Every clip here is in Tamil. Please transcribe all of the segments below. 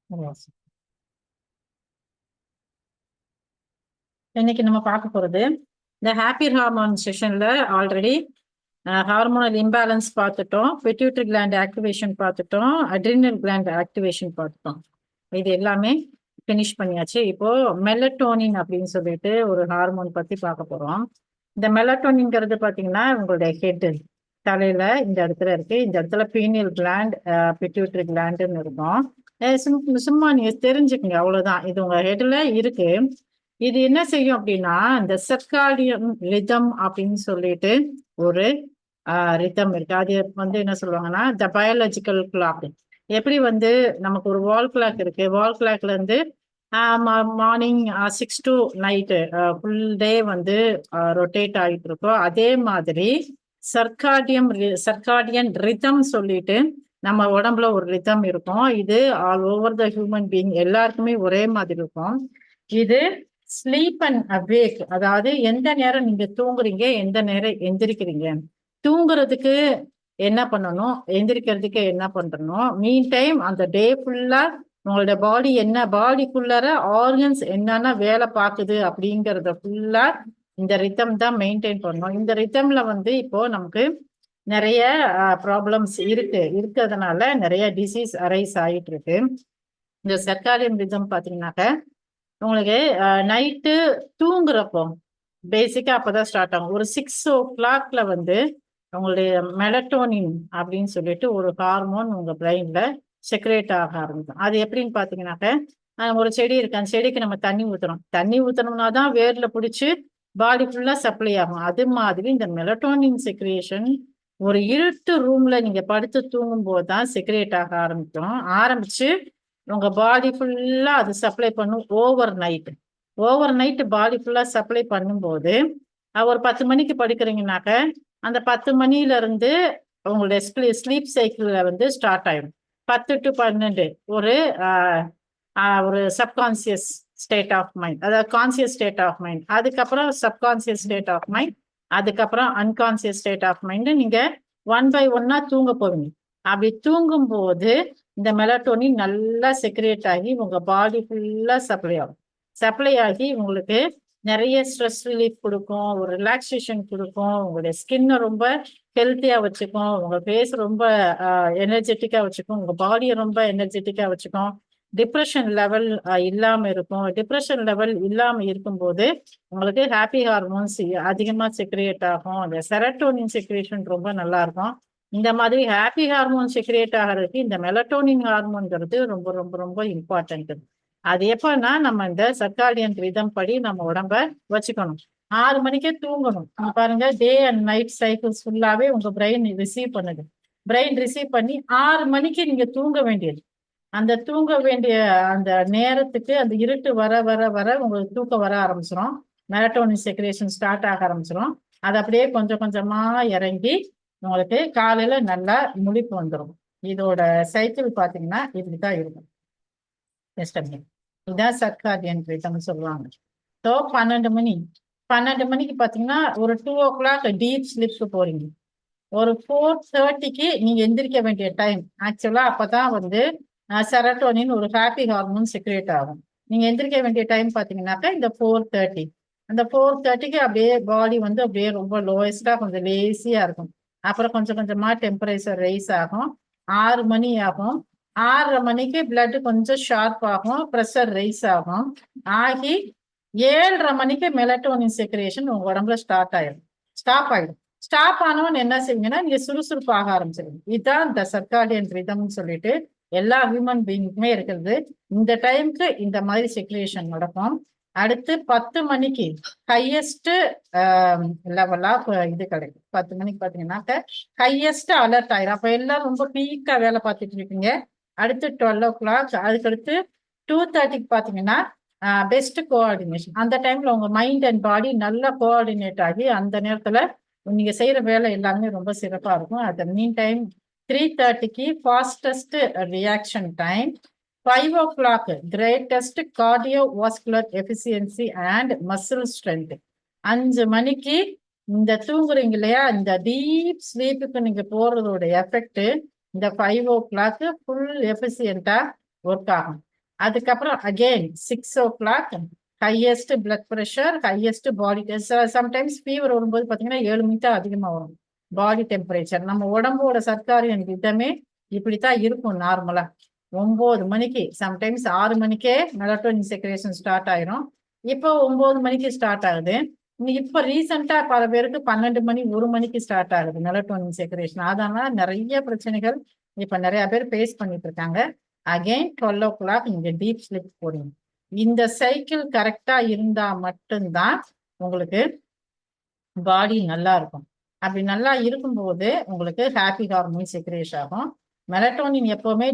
Yes. இன்னைக்கு நம்ம பார்க்க போறது இந்த ஹாப்பி ஹார்மோன் செஷன்ல ஆல்ரெடி ஹார்மோனல் இம்பேலன்ஸ் பார்த்துட்டோம், பிட்யூட்டரி கிளாண்ட் ஆக்டிவேஷன் பார்த்துட்டோம், அட்ரினல் கிளாண்ட் ஆக்டிவேஷன் பார்த்துட்டோம். இது எல்லாமே ஃபினிஷ் பண்ணியாச்சு. இப்போ மெலட்டோனின் அப்படின்னு சொல்லிட்டு ஒரு ஹார்மோன் பத்தி பார்க்க போறோம். இந்த மெலட்டோனின்ங்கிறது பாத்தீங்கன்னா உங்களுடைய ஹெட் தலையில இந்த இடத்துல இருக்கு. இந்த இடத்துல பீனியல் கிளாண்ட், பிட்யூட்டரி கிளாண்டுன்னு இருக்கும். சும்மா நீங்க தெரிஞ்சுக்கங்க, அவ்வளவுதான். இது உங்க ஹெட்ல இருக்கு. இது என்ன செய்யும் அப்படின்னா, இந்த சர்க்காடியன் ரிதம் அப்படின்னு சொல்லிட்டு ஒரு ரிதம் இருக்கு. அது வந்து என்ன சொல்லுவாங்கன்னா, த பயாலஜிக்கல் கிளாக். எப்படி வந்து நமக்கு ஒரு வால் கிளாக் இருக்கு, வால் கிளாக்ல இருந்து morning 6 to night full day வந்து ரொட்டேட் ஆகிட்டு இருக்கோம். அதே மாதிரி சர்க்காடியன் ரிதம் சொல்லிட்டு நம்ம உடம்புல ஒரு ரிதம் இருக்கும். இது all over the human being எல்லாருக்குமே ஒரே மாதிரி இருக்கும். இது ஸ்லீப் அண்ட் அவேக், அதாவது எந்த நேரம் நீங்க தூங்குறீங்க, எந்த நேரம் எந்திரிக்கிறீங்க. தூங்குறதுக்கு என்ன பண்ணணும், எந்திரிக்கிறதுக்கு என்ன பண்றணும், மீன் டைம் அந்த டே ஃபுல்லா உங்களோட பாடி என்ன, பாடிக்குள்ளார ஆர்கன்ஸ் என்னென்ன வேலை பார்க்குது அப்படிங்கிறத ஃபுல்லா இந்த ரித்தம் தான் மெயின்டைன் பண்ணணும். இந்த ரித்தம்ல வந்து இப்போ நமக்கு நிறைய ப்ராப்ளம்ஸ் இருக்கிறதுனால நிறைய டிசீஸ் அரைஸ் ஆகிட்டு இருக்கு. இந்த சர்க்காரியம் ரிதம் பார்த்தீங்கன்னாக்க உங்களுக்கு நைட்டு தூங்குறப்போ பேசிக்கா அப்பதான் ஸ்டார்ட் ஆகும். ஒரு 6 o'clockல வந்து உங்களுடைய மெலட்டோனின் அப்படின்னு சொல்லிட்டு ஒரு ஹார்மோன் உங்க பிரெயின்ல செக்ரேட் ஆக ஆரம்பிக்கும். அது எப்படின்னு பாத்தீங்கன்னாக்க ஒரு செடி இருக்கு, அந்த செடிக்கு நம்ம தண்ணி ஊத்தணும்னா தான் வேர்ல பிடிச்சி பாடி ஃபுல்லா சப்ளை ஆகும். அது மாதிரி இந்த மெலட்டோனின் செக்ரேஷன் ஒரு இருட்டு ரூம்ல நீங்க படுத்து தூங்கும் போது தான் செக்ரேட் ஆக ஆரம்பிச்சு உங்க பாடி ஃபுல்லா அது சப்ளை பண்ணும். ஓவர் நைட் பாடி ஃபுல்லா சப்ளை பண்ணும்போது ஒரு 10 மணிக்கு படுக்கிறீங்கனாக்க அந்த 10 மணில இருந்து உங்களுடைய ஸ்லீப் சைக்கிள்ல வந்து ஸ்டார்ட் ஆயிடும். 10 to 12 ஒரு சப்கான்சியஸ் ஸ்டேட் ஆஃப் மைண்ட், அதாவது கான்சியஸ் ஸ்டேட் ஆஃப் மைண்ட், அதுக்கப்புறம் சப்கான்சியஸ் ஸ்டேட் ஆஃப் மைண்ட், அதுக்கப்புறம் அன்கான்சியஸ் ஸ்டேட் ஆஃப் மைண்ட். நீங்க 1 by 1 தூங்க போவீங்க. அப்படி தூங்கும் போது இந்த மெலட்டோனின் நல்லா செக்ரேட் ஆகி உங்க பாடி ஃபுல்லா சப்ளை ஆகி உங்களுக்கு நிறைய ஸ்ட்ரெஸ் ரிலீஃப் கொடுக்கும், ஒரு ரிலாக்ஸேஷன் கொடுக்கும், உங்களுடைய ஸ்கின்னை ரொம்ப ஹெல்த்தியா வச்சுக்கும், உங்க ஃபேஸ் ரொம்ப எனர்ஜெட்டிக்கா வச்சுக்கும், உங்க பாடியை ரொம்ப எனர்ஜெட்டிக்கா வச்சுக்கும். டிப்ரெஷன் லெவல் இல்லாம இருக்கும். டிப்ரெஷன் லெவல் இல்லாம இருக்கும்போது உங்களுக்கு ஹாப்பி ஹார்மோன்ஸ் அதிகமா செக்ரியேட் ஆகும். அந்த செரட்டோனின் செக்ரியேஷன் ரொம்ப நல்லா இருக்கும். இந்த மாதிரி ஹாப்பி ஹார்மோன் செக்ரியேட் ஆகிறதுக்கு இந்த மெலட்டோனின் ஹார்மோன்கிறது ரொம்ப ரொம்ப ரொம்ப இம்பார்ட்டன்ட். அது எப்பன்னா நம்ம இந்த சர்க்காடியன் ரிதம் படி நம்ம உடம்ப வச்சுக்கணும். 6 மணிக்கே தூங்கணும். பாருங்க, டே அண்ட் நைட் சைக்கிள்ஸ் ஃபுல்லாவே உங்க பிரெயின் ரிசீவ் பண்ணுது. பிரெயின் ரிசீவ் பண்ணி 6 மணிக்கு நீங்க தூங்க வேண்டியது. அந்த தூங்க வேண்டிய அந்த நேரத்துக்கு அந்த இருட்டு வர வர வர உங்களுக்கு தூக்கம் வர ஆரம்பிச்சிடும். மெலட்டோனின் செக்ரேஷன் ஸ்டார்ட் ஆக ஆரம்பிச்சிடும். அது அப்படியே கொஞ்சம் கொஞ்சமா இறங்கி உங்களுக்கு காலையில நல்லா முழிப்பு வந்துடும். இதோட சைக்கிள் பாத்தீங்கன்னா இப்படிதான் இருக்கும். இதான் சர்க்காடியன் ரிதம் சொல்லுவாங்க. ஸோ 12 மணிக்கு பாத்தீங்கன்னா ஒரு 2 o'clock டீப் ஸ்லிப்க்கு போறீங்க. ஒரு 4:30க்கு நீங்க எந்திரிக்க வேண்டிய டைம். ஆக்சுவலா அப்பதான் வந்து செரட்டோனின் ஒரு ஹாப்பி ஹார்மோன் செக்ரேட் ஆகும். நீங்க எந்திரிக்க வேண்டிய டைம் பாத்தீங்கன்னாக்கா இந்த 4:30. அந்த 4:30க்கு அப்படியே பாடி வந்து அப்படியே ரொம்ப லோயஸ்டா கொஞ்சம் லேசியா இருக்கும். அப்புறம் கொஞ்சம் கொஞ்சமா டெம்பரேச்சர் ரைஸ் ஆகும். 6 மணி ஆகும். 6:30 மணிக்கு பிளட் கொஞ்சம் ஷார்ப் ஆகும், ப்ரெஷர் ரைஸ் ஆகும். ஆகி 7:30 மணிக்கு மெலட்டோனின் செக்ரேஷன் உங்க உடம்புல ஸ்டாப் ஆயிடும். ஸ்டாப் ஆனவன் என்ன செய்வீங்கன்னா நீங்க சுறுசுறுப்பு ஆக ஆரம்பிச்சிருங்க. இதுதான் இந்த சர்க்காடியன் ரிதம்னு சொல்லிட்டு எல்லா ஹியூமன் பீயிங்குமே இருக்கிறது. இந்த டைமுக்கு இந்த மாதிரி செக்ரேஷன் நடக்கும். அடுத்து 10 மணிக்கு ஹையஸ்ட் லெவல் ஆஃப் இது கிடைக்கும். 10 மணிக்கு பாத்தீங்கன்னாக்க ஹையஸ்ட் அலர்ட் ஆயிரும். அப்ப எல்லாரும் ரொம்ப பீக்கா வேலை பார்த்துட்டு இருக்கீங்க. அடுத்து 12 o'clock, அதுக்கடுத்து 2:30க்கு பாத்தீங்கன்னா பெஸ்ட் கோஆர்டினேஷன். அந்த டைம்ல உங்க மைண்ட் அண்ட் பாடி நல்லா கோஆர்டினேட் ஆகி அந்த நேரத்துல நீங்க செய்யற வேலை எல்லாமே ரொம்ப சிறப்பா இருக்கும். அட் த மீன் டைம் 3:30க்கு fastest reaction time. 5 o'clock greatest cardiovascular efficiency and muscle strength. 5 மணிக்கு இந்த தூங்குறீங்க இல்லையா, இந்த டீப் ஸ்லீப்புக்கு நீங்க போறதோட எஃபெக்ட் இந்த 5 o'clock ஃபுல் எஃபிசியண்டா ஒர்க் ஆகும். அதுக்கப்புறம் again 6 o'clock highest blood pressure, highest body sometimes fever வரும்போது பார்த்தீங்கன்னா 7 மணிக்கு தான் அதிகமாக வரும் பாடி டெம்பரேச்சர். நம்ம உடம்போட சர்க்காரியன் விதமே இப்படித்தான் இருக்கும் நார்மலா. 9 மணிக்கு சம்டைம்ஸ் 6 மணிக்கே மெலட்டோனின் செக்ரேஷன் ஸ்டார்ட் ஆயிரும். இப்போ 9 மணிக்கு ஸ்டார்ட் ஆகுது. இப்போ ரீசெண்டா பல பேருக்கு 12 மணி 1 மணிக்கு ஸ்டார்ட் ஆகுது மெலட்டோனின் செக்ரேஷன். அதனால நிறைய பிரச்சனைகள் இப்ப நிறைய பேர் ஃபேஸ் பண்ணிட்டு இருக்காங்க. அகெயின் 12 o'clock நீங்க டீப் ஸ்லிப் போறீங்க. இந்த சைக்கிள் கரெக்டா இருந்தா மட்டும்தான் உங்களுக்கு பாடி நல்லா இருக்கும். அப்படி நல்லா இருக்கும்போது உங்களுக்கு ஹாப்பி ஹார்மோன் செக்ரேஷ் ஆகும். மெலட்டோனின் எப்பவுமே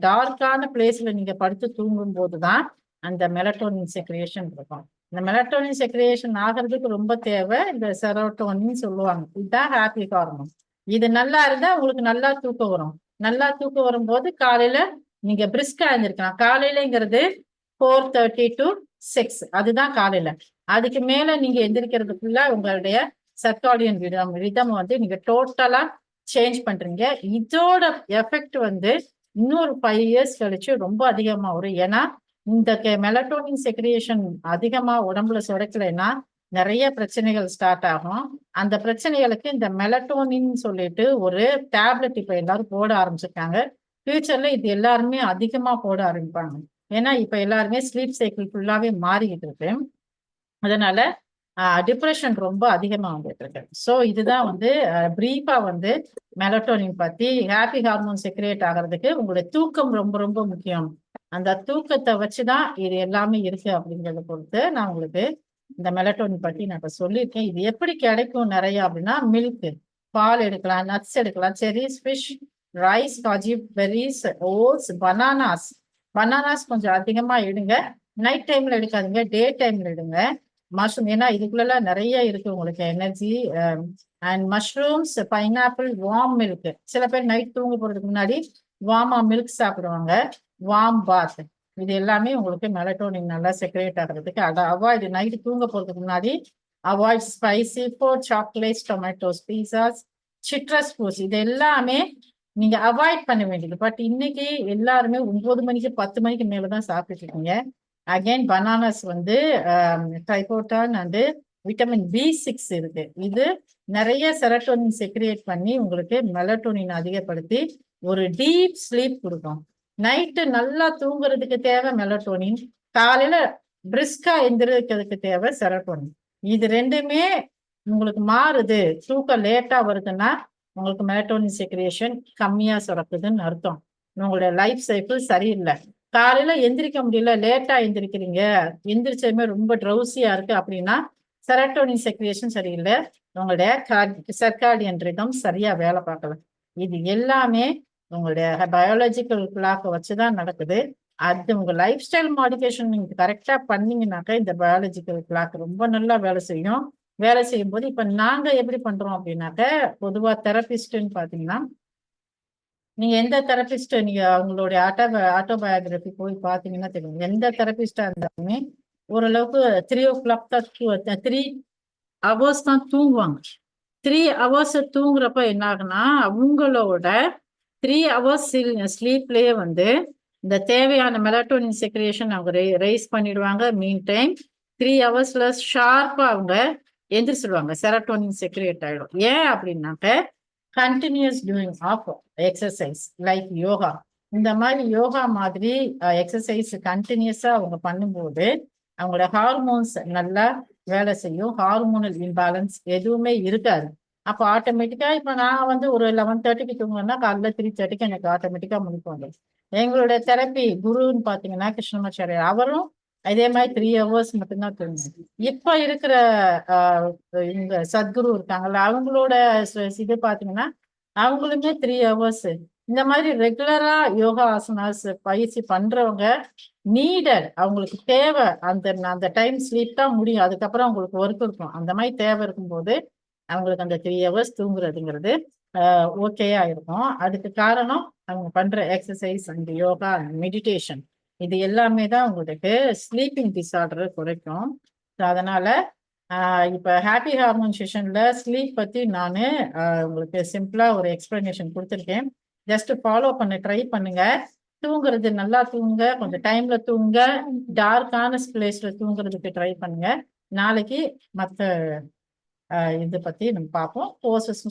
டார்க்கான பிளேஸ்ல நீங்க படுத்து தூங்கும் போதுதான் அந்த மெலட்டோனின் செக்ரேஷன் இருக்கும். இந்த மெலட்டோனின் செக்ரேஷன் ஆகிறதுக்கு ரொம்ப தேவை இந்த செரோட்டோனின் சொல்லுவாங்க. இதுதான் ஹாப்பி ஹார்மோன். இது நல்லா இருந்தா உங்களுக்கு நல்லா தூக்கம் வரும். நல்லா தூக்கம் வரும்போது காலையில நீங்க பிரிஸ்கா இருந்திருக்கலாம். காலையிலங்கிறது 4:30 to 6 அதுதான் காலையில. அதுக்கு மேல நீங்க எந்திரிக்கிறதுக்குள்ள உங்களுடைய சர்க்காடியன் ரிதம் வந்து நீங்க டோட்டலா சேஞ்ச் பண்றீங்க. இதோட எஃபெக்ட் வந்து இன்னொரு 5 years கழிச்சு ரொம்ப அதிகமா வரும். ஏன்னா இந்த மெலட்டோனின் செக்ரியேஷன் அதிகமா உடம்புல சுரக்கலைன்னா நிறைய பிரச்சனைகள் ஸ்டார்ட் ஆகும். அந்த பிரச்சனைகளுக்கு இந்த மெலட்டோனின் சொல்லிட்டு ஒரு டேப்லெட் இப்ப எல்லாரும் போட ஆரம்பிச்சிருக்காங்க. ஃபியூச்சர்ல இது எல்லாருமே அதிகமா போட ஆரம்பிப்பாங்க. ஏன்னா இப்ப எல்லாருமே ஸ்லீப் சைக்கிள் ஃபுல்லாவே மாறிக்கிட்டு இருக்கு. அதனால டிப்ரெஷன் ரொம்ப அதிகமா வந்துட்டு இருக்கு. ஸோ இதுதான் வந்து பிரீஃபா வந்து மெலட்டோனின் பத்தி. ஹாப்பி ஹார்மோன் செக்ரேட் ஆகிறதுக்கு உங்களுடைய தூக்கம் ரொம்ப ரொம்ப முக்கியம். அந்த தூக்கத்தை வச்சுதான் இது எல்லாமே இருக்கு அப்படிங்கிறத பொறுத்து நான் உங்களுக்கு இந்த மெலட்டோனின் பத்தி நான் இப்ப சொல்லியிருக்கேன். இது எப்படி கிடைக்கும் நிறைய அப்படின்னா மில்க், பால் எடுக்கலாம், நட்ஸ் எடுக்கலாம், செரிஸ், ஃபிஷ், ரைஸ், காஜி, பெர்ரிஸ், ஓட்ஸ், பனானாஸ் கொஞ்சம் அதிகமா எடுங்க. நைட் டைம்ல எடுக்காதீங்க, டே டைம்ல எடுங்க. மஷ்ரூம், ஏன்னா இதுக்குள்ள நிறைய இருக்கு உங்களுக்கு energy. And mushrooms, pineapple, warm milk. சில பேர் நைட் தூங்க போறதுக்கு முன்னாடி வார்மா மில்க் சாப்பிடுவாங்க. வார்ம் பாத், இது எல்லாமே உங்களுக்கு மெலட்டோனின் நல்லா செக்ரேட் ஆகிறதுக்கு. அதை அவாய்டு, நைட்டு தூங்க போறதுக்கு முன்னாடி avoid spicy food, chocolates, tomatoes, pizzas, citrus fruits, இது எல்லாமே நீங்க அவாய்ட் பண்ண வேண்டியது. பட் இன்னைக்கு எல்லாருமே 9 மணிக்கு 10 மணிக்கு மேலதான் சாப்பிட்டு இருக்கீங்க. அகைன் பனானாஸ் வந்து ட்ரைபோட்டான் அண்டு விட்டமின் B6 இருக்கு. இது நிறைய செரட்டோனின் செக்ரியேட் பண்ணி உங்களுக்கு மெலட்டோனின் அதிகப்படுத்தி ஒரு டீப் ஸ்லீப் கொடுக்கும். நைட்டு நல்லா தூங்குறதுக்கு தேவை மெலட்டோனின், காலையில பிரிஸ்கா எந்திரிக்கிறதுக்கு தேவை செரட்டோனின். இது ரெண்டுமே உங்களுக்கு மாறுது, தூக்கம் லேட்டா வருதுன்னா உங்களுக்கு மெலட்டோனின் செக்ரியேஷன் கம்மியா சுரக்குதுன்னு அர்த்தம். உங்களுடைய லைஃப் சைக்கிள் சரியில்லை. காலையில எந்திரிக்க முடியல, லேட்டா எந்திரிக்கிறீங்க, எந்திரிச்சதுமே ரொம்ப ட்ரௌசியா இருக்கு அப்படின்னா செரட்டோனின் செக்ரியேஷன் சரியில்லை, உங்களுடைய சர்க்காடியன் ரிதம் சரியா வேலை பார்க்கல. இது எல்லாமே உங்களுடைய பயாலஜிக்கல் கிளாக்கை வச்சுதான் நடக்குது. அது உங்க லைஃப் ஸ்டைல் மாடிஃபிகேஷன் நீங்க கரெக்டா பண்ணீங்கன்னாக்கா இந்த பயாலஜிக்கல் கிளாக் ரொம்ப நல்லா வேலை செய்யும். வேலை செய்யும் போது இப்ப நாங்க எப்படி பண்றோம் அப்படின்னாக்க, பொதுவா தெரபிஸ்ட்ன்னு பாத்தீங்கன்னா, நீங்க எந்த தெரபிஸ்ட் நீங்க அவங்களுடைய ஆட்டோபயோகிராஃபி போய் பாத்தீங்கன்னா தெரியும். எந்த தெரபிஸ்டா இருந்தாலுமே ஓரளவுக்கு 3 o'clock தான் 3 hours தான் தூங்குவாங்க. 3 hours தூங்குறப்ப என்ன ஆகுனா அவங்களோட 3 hours ஸ்லீப்லயே வந்து இந்த தேவையான மெலட்டோனின் செக்ரியேஷன் அவங்க ரைஸ் பண்ணிடுவாங்க. மீன் டைம் 3 hours ஷார்ப்பா அவங்க எந்திரிச்சிடுவாங்க, செரட்டோனின் செக்ரியேட் ஆயிடும். ஏன் அப்படின்னாக்க continuous doing of exercise like yoga, இந்த மாதிரி யோகா மாதிரி எக்ஸசைஸ் கண்டினியூஸா அவங்க பண்ணும்போது அவங்களோட ஹார்மோன்ஸ் நல்லா வேலை செய்யும். ஹார்மோனல் இம்பேலன்ஸ் எதுவுமே இருக்காது. அப்போ ஆட்டோமேட்டிக்கா இப்ப நான் வந்து ஒரு 11:30க்கு தூங்குவேன்னா காலைல 3:30க்கு எனக்கு ஆட்டோமேட்டிக்கா முடிப்பு வந்துடும். எங்களுடைய தெரப்பி குருன்னு பாத்தீங்கன்னா கிருஷ்ணமாச்சாரியார், அவரும் இதே மாதிரி 3 hours மட்டும்தான் தூங்குவாங்க. இப்ப இருக்கிற இந்த சத்குரு இருக்காங்கல்ல, அவங்களோட இது பாத்தீங்கன்னா அவங்களுமே 3 hours. இந்த மாதிரி ரெகுலரா யோகா ஆசனாஸ் பயிற்சி பண்றவங்க நீடட், அவங்களுக்கு தேவை அந்த டைம் ஸ்லீப் தான் முடியும். அதுக்கப்புறம் அவங்களுக்கு ஒர்க் இருக்கும். அந்த மாதிரி தேவை இருக்கும்போது அவங்களுக்கு அந்த 3 hours தூங்குறதுங்கிறது ஓகேயா இருக்கும். அதுக்கு காரணம் அவங்க பண்ற exercise and yoga and meditation, இது எல்லாமே தான் உங்களுக்கு ஸ்லீப்பிங் டிஸார்டரை குறைக்கும். அதனால இப்ப ஹாப்பி ஹார்மோன் செஷன்ல ஸ்லீப் பத்தி நான் உங்களுக்கு சிம்பிளா ஒரு எக்ஸ்பிளனேஷன் கொடுத்துருக்கேன். ஜஸ்ட் ஃபாலோ பண்ண ட்ரை பண்ணுங்க. தூங்குறது நல்லா தூங்க, கொஞ்சம் டைம்ல தூங்க, டார்க்கான பிளேஸ்ல தூங்குறதுக்கு ட்ரை பண்ணுங்க. நாளைக்கு மத்த இது பத்தி நம்ம பார்ப்போம். போசஸ்